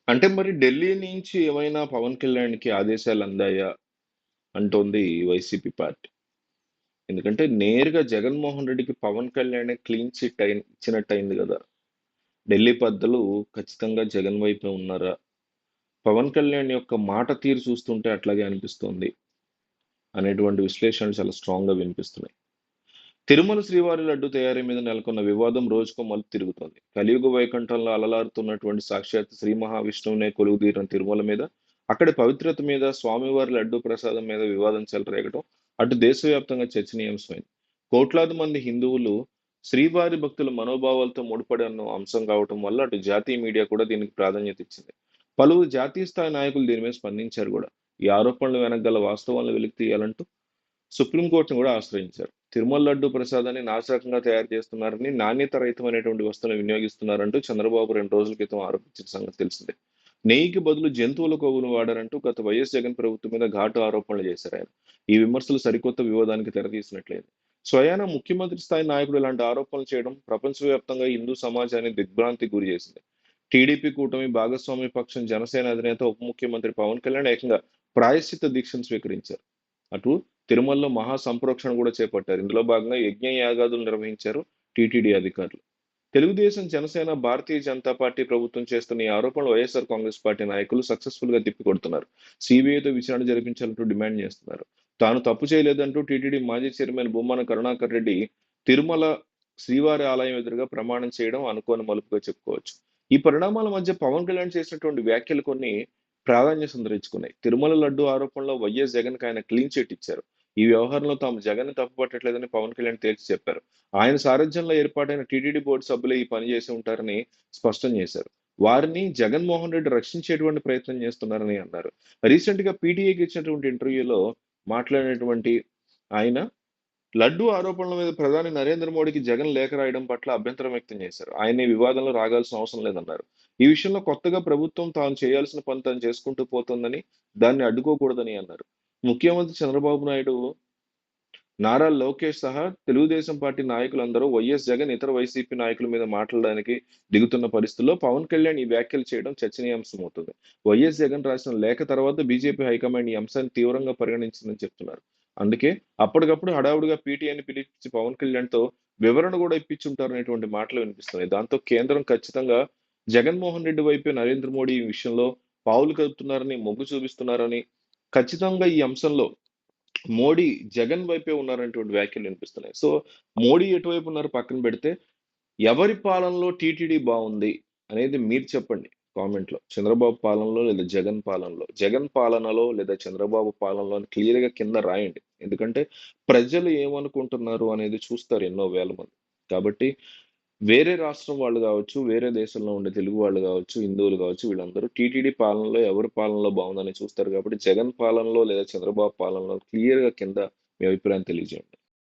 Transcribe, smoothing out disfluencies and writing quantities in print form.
అంటే మరి ఢిల్లీ నుంచి ఏమైనా పవన్ కళ్యాణ్‌కి ఆదేశాలు అందాయా? అంటోంది వైసీపీ పార్టీ. ఎందుకంటే నేరుగా జగన్మోహన్ రెడ్డికి పవన్ కళ్యాణే క్లీన్ చిట్ ఇచ్చినట్టయింది గదా! ఢిల్లీ పెద్దలు ఖచ్చితంగా జగన్ వైపే ఉన్నారా? పవన్ కళ్యాణ్ యొక్క మాట తీరు చూస్తుంటే అట్లాగే అనిపిస్తోంది అనేటువంటి విశ్లేషణలు చాలా స్ట్రాంగ్‌గా వినిపిస్తున్నాయి. తిరుమల శ్రీవారి లడ్డు తయారీ మీద నెలకొన్న వివాదం రోజుకో మలుపు తిరుగుతోంది. కలియుగ వైకుంఠంలో అలలారుతున్నటువంటి సాక్షాత్ శ్రీ మహావిష్ణువునే కొలువుదీరిన తిరుమల మీద, అక్కడి పవిత్రత మీద, స్వామివారి లడ్డు ప్రసాదం మీద వివాదం చెలరేగటం అటు దేశవ్యాప్తంగా చర్చనీయాంశమైంది. కోట్లాది మంది హిందువులు శ్రీవారి భక్తుల మనోభావాలతో ముడిపడి ఉన్న అంశం కావటం వల్ల అటు జాతీయ మీడియా కూడా దీనికి ప్రాధాన్యత ఇచ్చింది. పలువురు జాతీయ స్థాయి నాయకులు దీని మీద స్పందించారు కూడా. ఈ ఆరోపణలు వెనక గల వాస్తవాలను వెలికి తీయాలంటూ సుప్రీంకోర్టును కూడా ఆశ్రయించారు. తిరుమల లడ్డు ప్రసాదాన్ని నాసిరకంగా తయారు చేస్తున్నారని, నాణ్యత రహితమైనటువంటి వస్తువులను వినియోగిస్తున్నారంటూ చంద్రబాబు 2 రోజుల క్రితం ఆరోపించిన సంగతి తెలిసిందే. నెయ్యికి బదులు జంతువుల కొవ్వును వాడారంటూ గత వైఎస్ జగన్ ప్రభుత్వం మీద ఘాటు ఆరోపణలు చేశారు ఆయన. ఈ విమర్శలు సరికొత్త వివాదానికి తెరతీసినట్లేదు. స్వయాన ముఖ్యమంత్రి స్థాయి నాయకుడు ఇలాంటి ఆరోపణలు చేయడం ప్రపంచవ్యాప్తంగా హిందూ సమాజాన్ని దిగ్భ్రాంతికి గురి చేసింది. టీడీపీ కూటమి భాగస్వామ్య పక్షం జనసేన అధినేత ఉప ముఖ్యమంత్రి పవన్ కళ్యాణ్ ఏకంగా ప్రాయశ్చిత్త దీక్షను స్వీకరించారు. అటు తిరుమలలో మహా సంప్రోక్షణ కూడా చేపట్టారు. ఇందులో భాగంగా యజ్ఞ యాగాదులు నిర్వహించారు టీటీడీ అధికారులు. తెలుగుదేశం, జనసేన, భారతీయ జనతా పార్టీ ప్రభుత్వం చేస్తున్న ఈ ఆరోపణలు వైఎస్ఆర్ కాంగ్రెస్ పార్టీ నాయకులు సక్సెస్ఫుల్ గా తిప్పికొడుతున్నారు. సిబిఐతో విచారణ జరిపించాలంటూ డిమాండ్ చేస్తున్నారు. తాను తప్పు చేయలేదంటూ టీటీడీ మాజీ చైర్మన్ బొమ్మన కరుణాకర్ రెడ్డి తిరుమల శ్రీవారి ఆలయం ఎదురుగా ప్రమాణం చేయడం అనుకోని మలుపుగా చెప్పుకోవచ్చు. ఈ పరిణామాల మధ్య పవన్ కళ్యాణ్ చేసినటువంటి వ్యాఖ్యలు కొన్ని ప్రాధాన్యత సంతరించుకున్నాయి. తిరుమల లడ్డు ఆరోపణలో వైఎస్ జగన్ కి ఆయన క్లీన్ చిట్ ఇచ్చారు. ఈ వ్యవహారంలో తాము జగన్ తప్పుపట్టట్లేదని పవన్ కళ్యాణ్ తేల్చి చెప్పారు. ఆయన సారథ్యంలో ఏర్పాటైన టీటీడీ బోర్డు సభ్యులే ఈ పని చేసి ఉంటారని స్పష్టం చేశారు. వారిని జగన్మోహన్ రెడ్డి రక్షించేటువంటి ప్రయత్నం చేస్తున్నారని అన్నారు. రీసెంట్ గా పీటీఐకి ఇచ్చినటువంటి ఇంటర్వ్యూలో మాట్లాడినటువంటి ఆయన లడ్డూ ఆరోపణల మీద ప్రధాని నరేంద్ర మోడీకి జగన్ లేఖ రాయడం పట్ల అభ్యంతరం వ్యక్తం చేశారు. ఆయన ఈ వివాదంలో రాగాల్సిన అవసరం లేదన్నారు. ఈ విషయంలో కొత్తగా ప్రభుత్వం తాను చేయాల్సిన పని తాను చేసుకుంటూ పోతోందని, దాన్ని అడ్డుకోకూడదని అన్నారు. ముఖ్యమంత్రి చంద్రబాబు నాయుడు, నారా లోకేష్ సహా తెలుగుదేశం పార్టీ నాయకులందరూ వైఎస్ జగన్ ఇతర వైసీపీ నాయకుల మీద మాట్లాడడానికి దిగుతున్న పరిస్థితుల్లో పవన్ కళ్యాణ్ ఈ వ్యాఖ్యలు చేయడం చర్చనీయాంశమవుతుంది. వైఎస్ జగన్ రాసిన లేఖ తర్వాత బీజేపీ హైకమాండ్ ఈ అంశాన్ని తీవ్రంగా పరిగణించిందని చెప్తున్నారు. అందుకే అప్పటికప్పుడు హడావుడిగా పీటీఐని పిలిపించి పవన్ కళ్యాణ్ తో వివరణ కూడా ఇప్పించుంటారనేటువంటి మాటలు వినిపిస్తున్నాయి. దాంతో కేంద్రం ఖచ్చితంగా జగన్మోహన్ రెడ్డి వైపే నరేంద్ర మోడీ ఈ విషయంలో పావులు కదుపుతున్నారని, మొగ్గు చూపిస్తున్నారని, ఖచ్చితంగా ఈ అంశంలో మోడీ జగన్ వైపే ఉన్నారనేటువంటి వ్యాఖ్యలు వినిపిస్తున్నాయి. సో, మోడీ ఎటువైపు ఉన్నారో పక్కన పెడితే, ఎవరి పాలనలో టీటీడీ బావుంది అనేది మీరు చెప్పండి కామెంట్‌లో. చంద్రబాబు పాలనలో లేదా జగన్ పాలనలో. జగన్ పాలనలో లేదా చంద్రబాబు పాలనలో అని క్లియర్‌గా కింద రాయండి. ఎందుకంటే ప్రజలు ఏమనుకుంటున్నారు అనేది చూస్తారు ఎన్నో వేల మంది. కాబట్టి వేరే రాష్ట్రం వాళ్ళు గావచ్చు, వేరే దేశంలో ఉండే తెలుగు వాళ్ళు గావచ్చు, హిందువులు గావచ్చు, వీళ్ళందరూ టీటీడీ పాలనలో ఎవరి పాలనలో బావుందని చూస్తారు కాబట్టి, జగన్ పాలనలో లేదా చంద్రబాబు పాలనలో క్లియర్‌గా కింద మీ అభిప్రాయం తెలియజేయండి.